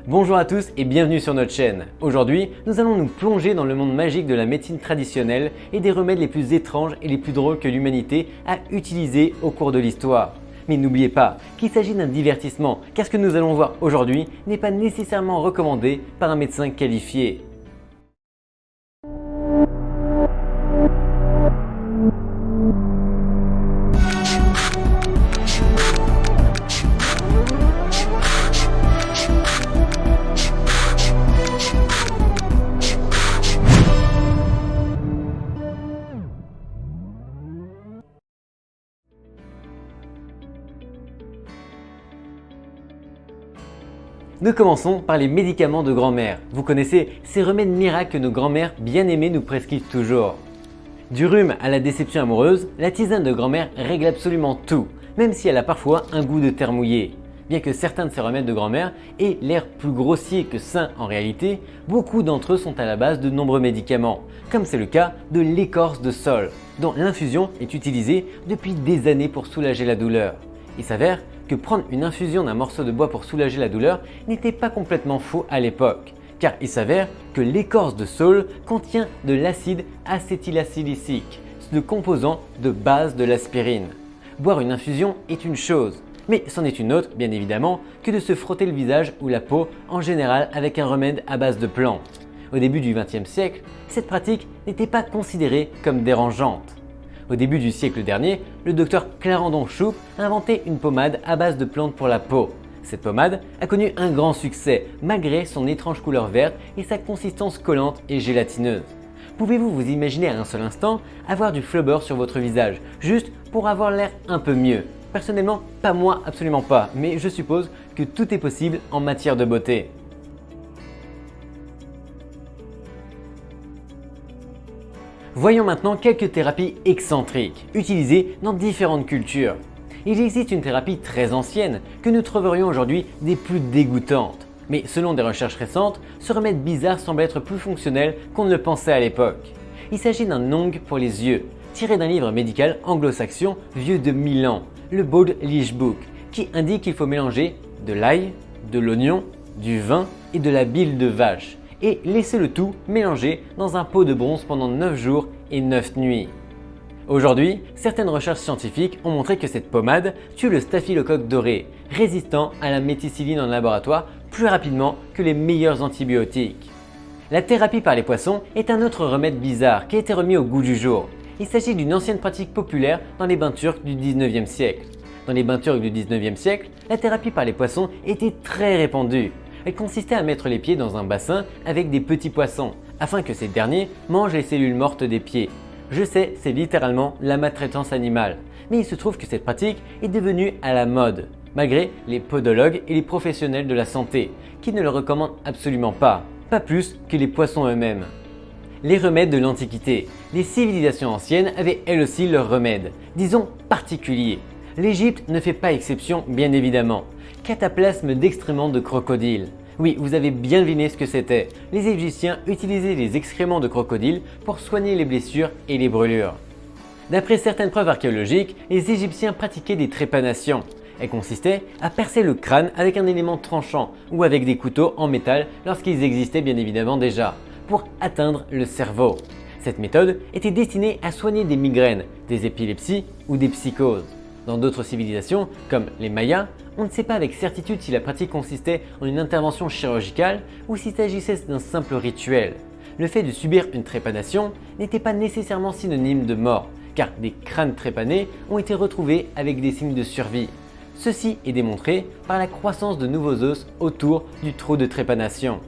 Bonjour à tous et bienvenue sur notre chaîne. Aujourd'hui, nous allons nous plonger dans le monde magique de la médecine traditionnelle et des remèdes les plus étranges et les plus drôles que l'humanité a utilisés au cours de l'histoire. Mais n'oubliez pas qu'il s'agit d'un divertissement, car ce que nous allons voir aujourd'hui n'est pas nécessairement recommandé par un médecin qualifié. Nous commençons par les médicaments de grand-mère. Vous connaissez ces remèdes miracles que nos grand-mères bien aimées nous prescrivent toujours. Du rhume à la déception amoureuse, la tisane de grand-mère règle absolument tout, même si elle a parfois un goût de terre mouillée. Bien que certains de ces remèdes de grand-mère aient l'air plus grossiers que sains en réalité, beaucoup d'entre eux sont à la base de nombreux médicaments, comme c'est le cas de l'écorce de saule, dont l'infusion est utilisée depuis des années pour soulager la douleur. Il s'avère que prendre une infusion d'un morceau de bois pour soulager la douleur n'était pas complètement faux à l'époque, car il s'avère que l'écorce de saule contient de l'acide acétylsalicylique, le composant de base de l'aspirine. Boire une infusion est une chose, mais c'en est une autre, bien évidemment, que de se frotter le visage ou la peau en général avec un remède à base de plantes. Au début du XXe siècle, cette pratique n'était pas considérée comme dérangeante. Au début du siècle dernier, le docteur Clarendon Choupe a inventé une pommade à base de plantes pour la peau. Cette pommade a connu un grand succès malgré son étrange couleur verte et sa consistance collante et gélatineuse. Pouvez-vous vous imaginer à un seul instant avoir du flubber sur votre visage, juste pour avoir l'air un peu mieux? Personnellement, pas moi, absolument pas, mais je suppose que tout est possible en matière de beauté. Voyons maintenant quelques thérapies excentriques, utilisées dans différentes cultures. Il existe une thérapie très ancienne que nous trouverions aujourd'hui des plus dégoûtantes. Mais selon des recherches récentes, ce remède bizarre semble être plus fonctionnel qu'on ne le pensait à l'époque. Il s'agit d'un ongle pour les yeux, tiré d'un livre médical anglo-saxon vieux de 1000 ans, le Bald Leech Book, qui indique qu'il faut mélanger de l'ail, de l'oignon, du vin et de la bile de vache, et laisser le tout mélanger dans un pot de bronze pendant 9 jours et 9 nuits. Aujourd'hui, certaines recherches scientifiques ont montré que cette pommade tue le staphylocoque doré, résistant à la méticilline en laboratoire plus rapidement que les meilleurs antibiotiques. La thérapie par les poissons est un autre remède bizarre qui a été remis au goût du jour. Il s'agit d'une ancienne pratique populaire dans les bains turcs du 19e siècle. Dans les bains turcs du 19e siècle, la thérapie par les poissons était très répandue. Elle consistait à mettre les pieds dans un bassin avec des petits poissons, afin que ces derniers mangent les cellules mortes des pieds. Je sais, c'est littéralement la maltraitance animale, mais il se trouve que cette pratique est devenue à la mode, malgré les podologues et les professionnels de la santé, qui ne le recommandent absolument pas plus que les poissons eux-mêmes. Les remèdes de l'Antiquité. Les civilisations anciennes avaient elles aussi leurs remèdes, disons particuliers. L'Égypte ne fait pas exception, bien évidemment. Cataplasme d'excréments de crocodile. Oui, vous avez bien deviné ce que c'était. Les Égyptiens utilisaient les excréments de crocodile pour soigner les blessures et les brûlures. D'après certaines preuves archéologiques, les Égyptiens pratiquaient des trépanations. Elles consistaient à percer le crâne avec un élément tranchant ou avec des couteaux en métal lorsqu'ils existaient bien évidemment déjà, pour atteindre le cerveau. Cette méthode était destinée à soigner des migraines, des épilepsies ou des psychoses. Dans d'autres civilisations, comme les Mayas, on ne sait pas avec certitude si la pratique consistait en une intervention chirurgicale ou s'il s'agissait d'un simple rituel. Le fait de subir une trépanation n'était pas nécessairement synonyme de mort, car des crânes trépanés ont été retrouvés avec des signes de survie. Ceci est démontré par la croissance de nouveaux os autour du trou de trépanation.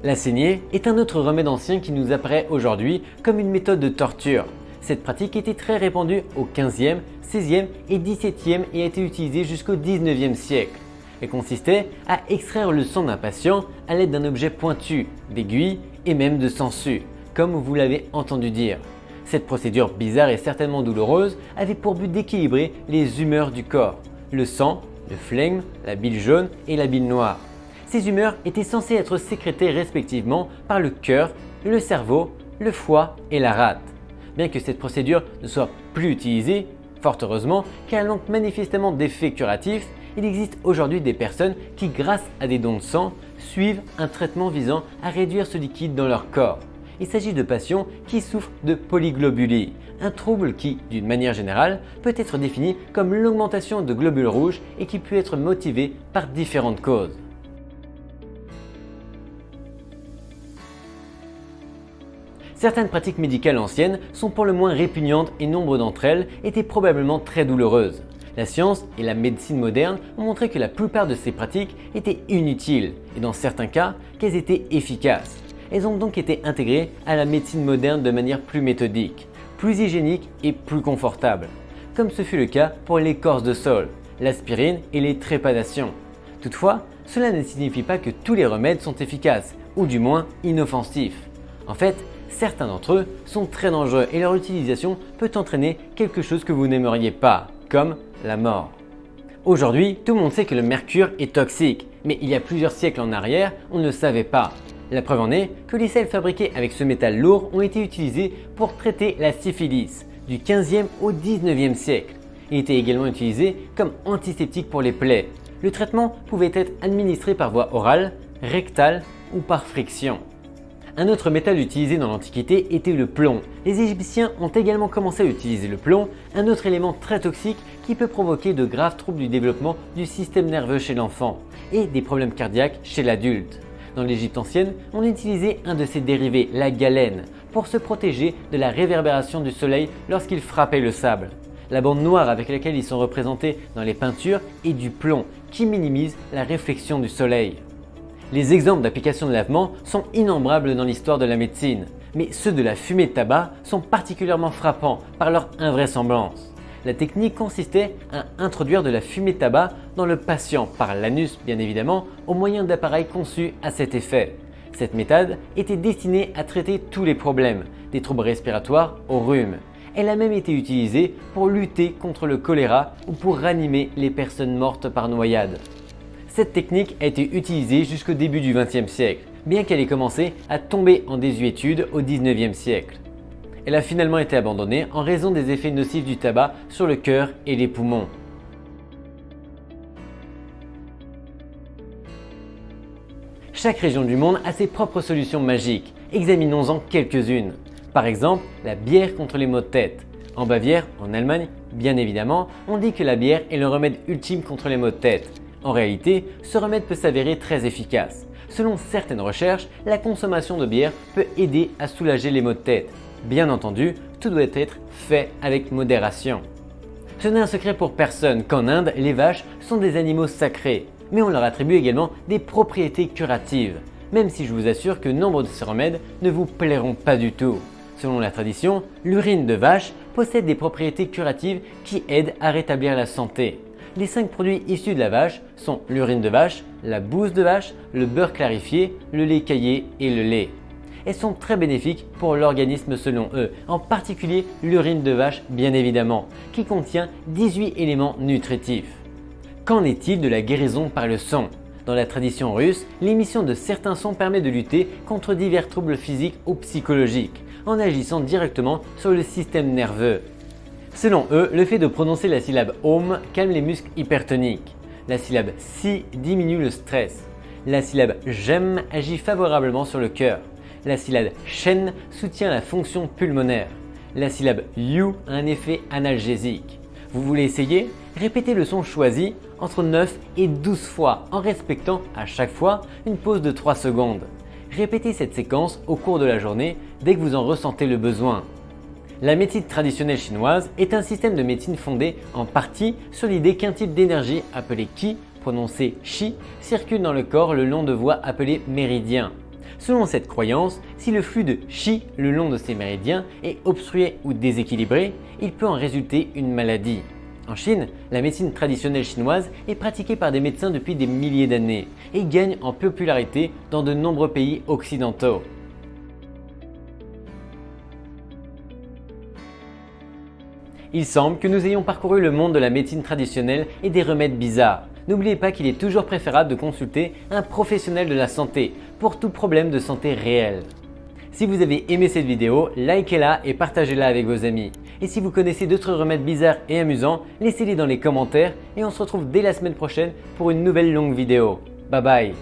La saignée est un autre remède ancien qui nous apparaît aujourd'hui comme une méthode de torture. Cette pratique était très répandue au 15e, 16e et 17e et a été utilisée jusqu'au 19e siècle. Elle consistait à extraire le sang d'un patient à l'aide d'un objet pointu, d'aiguilles et même de sangsues, comme vous l'avez entendu dire. Cette procédure bizarre et certainement douloureuse avait pour but d'équilibrer les humeurs du corps, le sang, le flegme, la bile jaune et la bile noire. Ces humeurs étaient censées être sécrétées respectivement par le cœur, le cerveau, le foie et la rate. Bien que cette procédure ne soit plus utilisée, fort heureusement, car elle manque manifestement d'effets curatifs, il existe aujourd'hui des personnes qui, grâce à des dons de sang, suivent un traitement visant à réduire ce liquide dans leur corps. Il s'agit de patients qui souffrent de polyglobulie, un trouble qui, d'une manière générale, peut être défini comme l'augmentation de globules rouges et qui peut être motivé par différentes causes. Certaines pratiques médicales anciennes sont pour le moins répugnantes et nombre d'entre elles étaient probablement très douloureuses. La science et la médecine moderne ont montré que la plupart de ces pratiques étaient inutiles et dans certains cas qu'elles étaient efficaces. Elles ont donc été intégrées à la médecine moderne de manière plus méthodique, plus hygiénique et plus confortable, comme ce fut le cas pour l'écorce de saule, l'aspirine et les trépanations. Toutefois, cela ne signifie pas que tous les remèdes sont efficaces, ou du moins inoffensifs. En fait, certains d'entre eux sont très dangereux et leur utilisation peut entraîner quelque chose que vous n'aimeriez pas, comme la mort. Aujourd'hui, tout le monde sait que le mercure est toxique, mais il y a plusieurs siècles en arrière, on ne le savait pas. La preuve en est que les sels fabriqués avec ce métal lourd ont été utilisés pour traiter la syphilis du 15e au 19e siècle. Il était également utilisé comme antiseptique pour les plaies. Le traitement pouvait être administré par voie orale, rectale ou par friction. Un autre métal utilisé dans l'Antiquité était le plomb. Les Égyptiens ont également commencé à utiliser le plomb, un autre élément très toxique qui peut provoquer de graves troubles du développement du système nerveux chez l'enfant et des problèmes cardiaques chez l'adulte. Dans l'Égypte ancienne, on utilisait un de ses dérivés, la galène, pour se protéger de la réverbération du soleil lorsqu'il frappait le sable. La bande noire avec laquelle ils sont représentés dans les peintures est du plomb qui minimise la réflexion du soleil. Les exemples d'application de lavement sont innombrables dans l'histoire de la médecine, mais ceux de la fumée de tabac sont particulièrement frappants par leur invraisemblance. La technique consistait à introduire de la fumée de tabac dans le patient par l'anus bien évidemment au moyen d'appareils conçus à cet effet. Cette méthode était destinée à traiter tous les problèmes, des troubles respiratoires au rhume. Elle a même été utilisée pour lutter contre le choléra ou pour ranimer les personnes mortes par noyade. Cette technique a été utilisée jusqu'au début du XXe siècle, bien qu'elle ait commencé à tomber en désuétude au XIXe siècle. Elle a finalement été abandonnée en raison des effets nocifs du tabac sur le cœur et les poumons. Chaque région du monde a ses propres solutions magiques. Examinons-en quelques-unes. Par exemple, la bière contre les maux de tête. En Bavière, en Allemagne, bien évidemment, on dit que la bière est le remède ultime contre les maux de tête. En réalité, ce remède peut s'avérer très efficace. Selon certaines recherches, la consommation de bière peut aider à soulager les maux de tête. Bien entendu, tout doit être fait avec modération. Ce n'est un secret pour personne qu'en Inde, les vaches sont des animaux sacrés, mais on leur attribue également des propriétés curatives, même si je vous assure que nombre de ces remèdes ne vous plairont pas du tout. Selon la tradition, l'urine de vache possède des propriétés curatives qui aident à rétablir la santé. Les 5 produits issus de la vache sont l'urine de vache, la bouse de vache, le beurre clarifié, le lait caillé et le lait. Elles sont très bénéfiques pour l'organisme selon eux, en particulier l'urine de vache bien évidemment, qui contient 18 éléments nutritifs. Qu'en est-il de la guérison par le son? Dans la tradition russe, l'émission de certains sons permet de lutter contre divers troubles physiques ou psychologiques, en agissant directement sur le système nerveux. Selon eux, le fait de prononcer la syllabe Om calme les muscles hypertoniques. La syllabe Si diminue le stress. La syllabe J'aime agit favorablement sur le cœur. La syllabe Shen soutient la fonction pulmonaire. La syllabe You a un effet analgésique. Vous voulez essayer? Répétez le son choisi entre 9 et 12 fois en respectant à chaque fois une pause de 3 secondes. Répétez cette séquence au cours de la journée dès que vous en ressentez le besoin. La médecine traditionnelle chinoise est un système de médecine fondé en partie sur l'idée qu'un type d'énergie appelé Qi, prononcé Chi, circule dans le corps le long de voies appelées méridiens. Selon cette croyance, si le flux de Qi le long de ces méridiens est obstrué ou déséquilibré, il peut en résulter une maladie. En Chine, la médecine traditionnelle chinoise est pratiquée par des médecins depuis des milliers d'années et gagne en popularité dans de nombreux pays occidentaux. Il semble que nous ayons parcouru le monde de la médecine traditionnelle et des remèdes bizarres. N'oubliez pas qu'il est toujours préférable de consulter un professionnel de la santé pour tout problème de santé réel. Si vous avez aimé cette vidéo, likez-la et partagez-la avec vos amis. Et si vous connaissez d'autres remèdes bizarres et amusants, laissez-les dans les commentaires et on se retrouve dès la semaine prochaine pour une nouvelle longue vidéo. Bye bye!